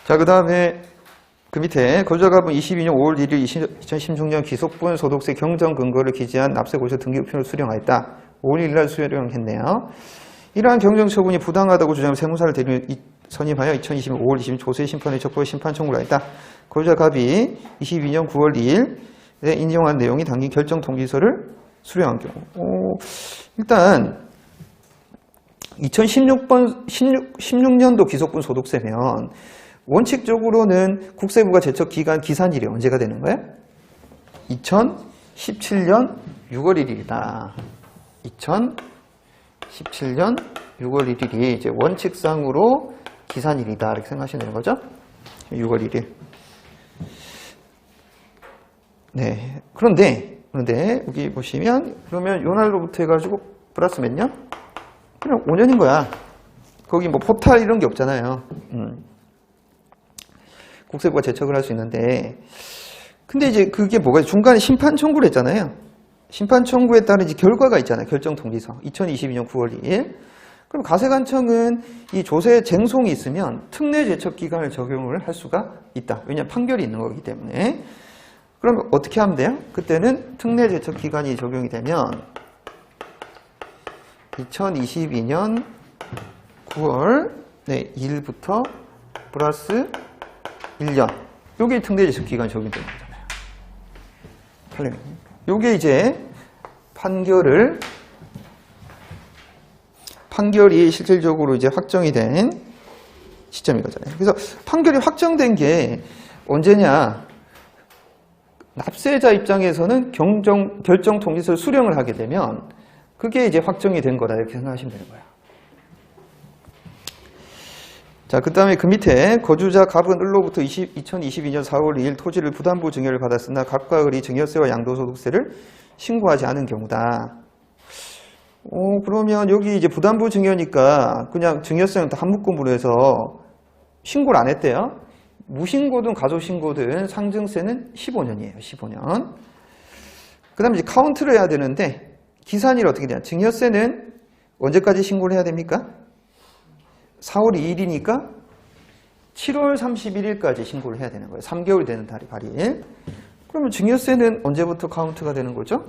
자, 그 다음에 그 밑에 거주자가분 22년 5월 1일 2016년 기속분 소득세 경정 근거를 기재한 납세고지서 등기부표를 수령하였다. 5월 1일 날 수령했네요. 이러한 경정 처분이 부당하다고 주장하며 세무사를 선임하여 2020년 5월 20일 조세 심판의 촉구에 심판 청구를 하였다. 거주자 갑이 22년 9월 2일에 인정한 내용이 담긴 결정 통지서를 수령한 경우. 일단 2016년도 기속분 소득세면 원칙적으로는 국세부가 제척 기간 기산일이 언제가 되는 거야? 2017년 6월 1일이다. 2017년 6월 1일이 이제 원칙상으로 기산일이다. 이렇게 생각하시면 되는 거죠? 6월 1일. 네. 그런데 여기 보시면 그러면 요 날로부터 해가지고 플러스 몇 년? 그냥 5년인 거야. 거기 뭐 포탈 이런 게 없잖아요. 국세부가 제척을 할 수 있는데, 근데 이제 그게 뭐가 중간에 심판 청구를 했잖아요. 심판 청구에 따른 이제 결과가 있잖아요. 결정 통지서. 2022년 9월 2일. 그럼 가세관청은 이 조세 쟁송이 있으면 특례 제척 기간을 적용을 할 수가 있다. 왜냐하면 판결이 있는 거기 때문에. 그럼 어떻게 하면 돼요? 그때는 특례 제척 기간이 적용이 되면 2022년 9월 2일부터 플러스 1년. 요게 특례 제척 기간이 적용되는 거잖아요. 요게 이제 판결이 실질적으로 이제 확정이 된 시점인 거잖아요. 그래서 판결이 확정된 게 언제냐? 납세자 입장에서는 결정 통지서를 수령을 하게 되면 그게 이제 확정이 된 거다 이렇게 생각하시면 되는 거예요. 자, 그 다음에 그 밑에 거주자 갑은 을로부터 2022년 4월 2일 토지를 부담부 증여를 받았으나 갑과 을이 증여세와 양도소득세를 신고하지 않은 경우다. 그러면 여기 이제 부담부 증여니까 그냥 증여세는 다 한 묶음으로 해서 신고를 안 했대요. 무신고든 가소신고든 상증세는 15년이에요. 15년. 그 다음에 이제 카운트를 해야 되는데 기산일 어떻게 되냐. 증여세는 언제까지 신고를 해야 됩니까? 4월 2일이니까 7월 31일까지 신고를 해야 되는 거예요. 3개월 되는 달이 발일. 그러면 증여세는 언제부터 카운트가 되는 거죠?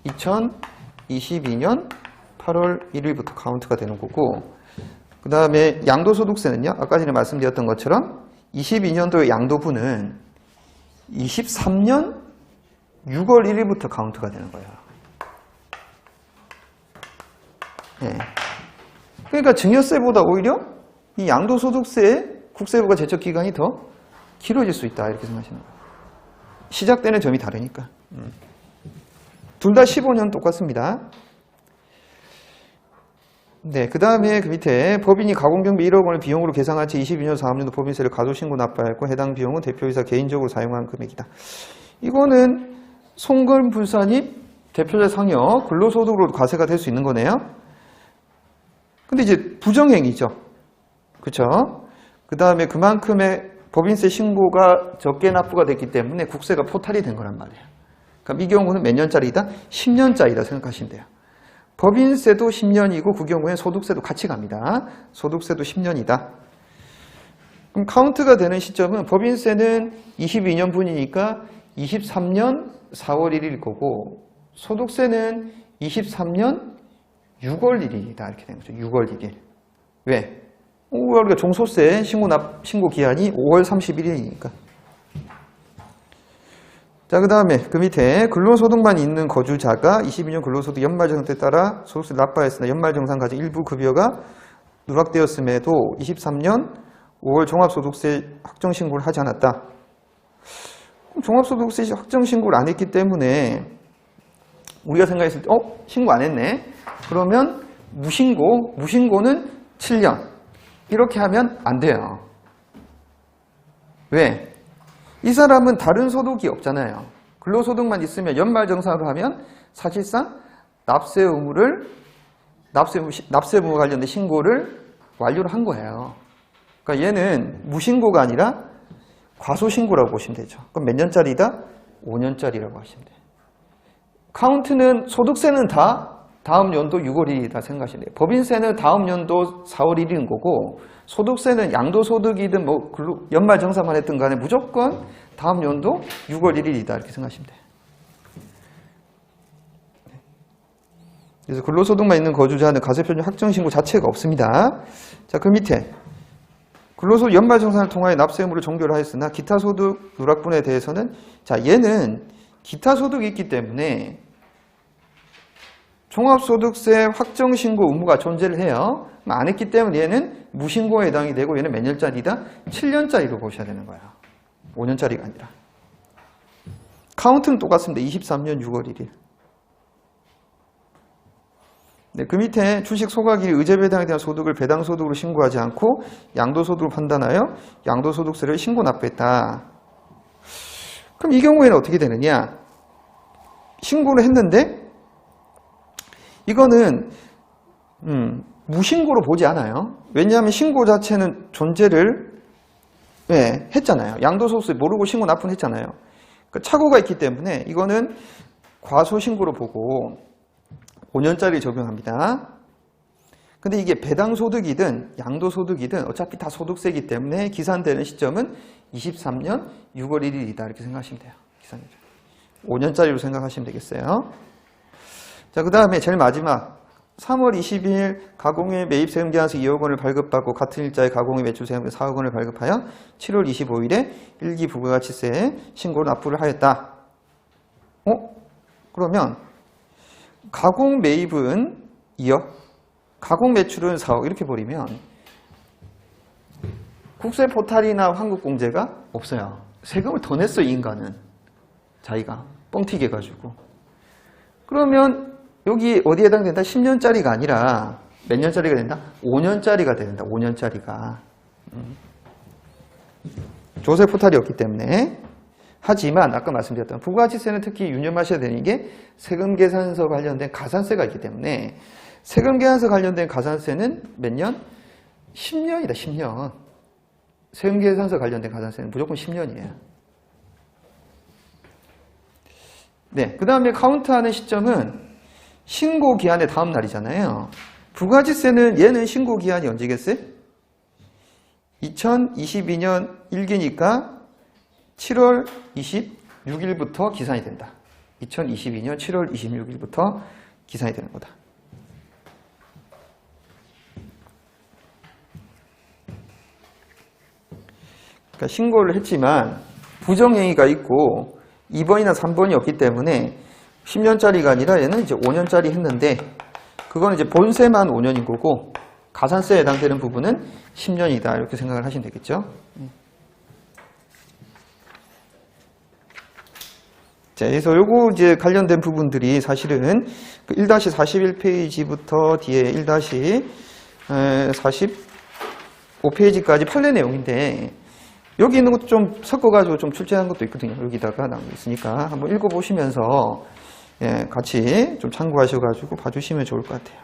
2022년 8월 1일부터 카운트가 되는 거고, 그 다음에 양도소득세는요, 아까 전에 말씀드렸던 것처럼 22년도의 양도분은 23년 6월 1일부터 카운트가 되는 거예요. 네. 그러니까 증여세보다 오히려 이 양도소득세에 국세부가 제척 기간이 더 길어질 수 있다 이렇게 생각하시는 거예요. 시작되는 점이 다르니까. 둘 다 15년 똑같습니다. 네, 그 다음에 그 밑에 법인이 가공경비 1억 원을 비용으로 계상한 채 22년 4학년도 법인세를 가소신고 납부하였고 해당 비용은 대표이사 개인적으로 사용한 금액이다. 이거는 송금분산이 대표자 상여 근로소득으로 과세가 될 수 있는 거네요. 근데 이제 부정행위죠. 그쵸? 그 다음에 그만큼의 법인세 신고가 적게 납부가 됐기 때문에 국세가 포탈이 된 거란 말이에요. 그럼 이 경우는 몇 년짜리다? 10년짜리다 생각하시면 돼요. 법인세도 10년이고 그 경우에 소득세도 같이 갑니다. 소득세도 10년이다. 그럼 카운트가 되는 시점은 법인세는 22년 분이니까 23년 4월 1일 거고 소득세는 23년 6월 1일이다. 이렇게 된 거죠. 6월 1일. 왜? 우리가 종소세 신고 기한이 5월 31일이니까. 자, 그 다음에 그 밑에 근로소득만 있는 거주자가 22년 근로소득 연말정산에 따라 소득세를 납부하였으나 연말정산까지 일부 급여가 누락되었음에도 23년 5월 종합소득세 확정신고를 하지 않았다. 종합소득세 확정신고를 안 했기 때문에 우리가 생각했을 때 신고 안 했네. 그러면 무신고는 7년. 이렇게 하면 안 돼요. 왜? 이 사람은 다른 소득이 없잖아요. 근로소득만 있으면 연말정산으로 하면 사실상 납세부와 관련된 신고를 완료를 한 거예요. 그러니까 얘는 무신고가 아니라 과소신고라고 보시면 되죠. 그럼 몇 년짜리다? 5년짜리라고 하시면 돼요. 카운트는 소득세는 다 다음 연도 6월 1일이다 생각하시면 돼요. 법인세는 다음 연도 4월 1일인 거고 소득세는 양도소득이든 뭐 연말정산만 했든 간에 무조건 다음 연도 6월 1일이다 이렇게 생각하시면 돼요. 그래서 근로소득만 있는 거주자는 가세표준 확정신고 자체가 없습니다. 자, 그 밑에 근로소득 연말정산을 통하여 납세 의무를 종결 하였으나 기타 소득 누락분에 대해서는 자, 얘는 기타 소득이 있기 때문에 종합소득세 확정신고 의무가 존재를 해요. 안 했기 때문에 얘는 무신고에 해당이 되고 얘는 몇 년짜리다? 7년짜리로 보셔야 되는 거야. 5년짜리가 아니라. 카운트는 똑같습니다. 23년 6월 1일. 네, 그 밑에 주식 소각일이 의제배당에 대한 소득을 배당소득으로 신고하지 않고 양도소득으로 판단하여 양도소득세를 신고 납부했다. 그럼 이 경우에는 어떻게 되느냐? 신고를 했는데 이거는 무신고로 보지 않아요. 왜냐하면 신고 자체는 존재를 했잖아요. 양도소득세 모르고 신고 납부는 했잖아요. 그러니까 착오가 있기 때문에 이거는 과소신고로 보고 5년짜리 적용합니다. 근데 이게 배당소득이든 양도소득이든 어차피 다 소득세이기 때문에 기산되는 시점은 23년 6월 1일이다 이렇게 생각하시면 돼요. 기산일. 5년짜리로 생각하시면 되겠어요. 자, 그 다음에 제일 마지막 3월 20일 가공의 매입세금계산서 2억 원을 발급받고 같은 일자의 가공의 매출세금 4억 원을 발급하여 7월 25일에 일기 부가가치세 신고를 납부를 하였다. 그러면 가공 매입은 2억, 가공 매출은 4억 이렇게 버리면 국세 포탈이나 환급공제가 없어요. 세금을 더 냈어, 이 인간은. 자기가 뻥튀기 해가지고. 그러면 여기 어디에 해당된다? 10년짜리가 아니라 몇 년짜리가 된다? 5년짜리가 된다. 5년짜리가. 조세 포탈이 없기 때문에. 하지만 아까 말씀드렸던 부가가치세는 특히 유념하셔야 되는 게 세금계산서 관련된 가산세가 있기 때문에 세금계산서 관련된 가산세는 몇 년? 10년이다. 10년. 세금계산서 관련된 가산세는 무조건 10년이에요. 네, 그 다음에 카운트하는 시점은 신고기한의 다음 날이잖아요. 부가가치세는 얘는 신고기한이 언제겠어요? 2022년 1기니까 7월 26일부터 기산이 된다. 2022년 7월 26일부터 기산이 되는 거다. 그러니까 신고를 했지만 부정행위가 있고 2번이나 3번이 없기 때문에 10년짜리가 아니라 얘는 이제 5년짜리 했는데 그건 이제 본세만 5년인 거고 가산세에 해당되는 부분은 10년이다. 이렇게 생각을 하시면 되겠죠. 자, 그래서 요거 이제 관련된 부분들이 사실은 1-41페이지부터 뒤에 1-45페이지까지 판례 내용인데 여기 있는 것도 좀 섞어가지고 좀 출제한 것도 있거든요. 여기다가 나온 게 있으니까 한번 읽어보시면서 같이 좀 참고하셔가지고 봐주시면 좋을 것 같아요.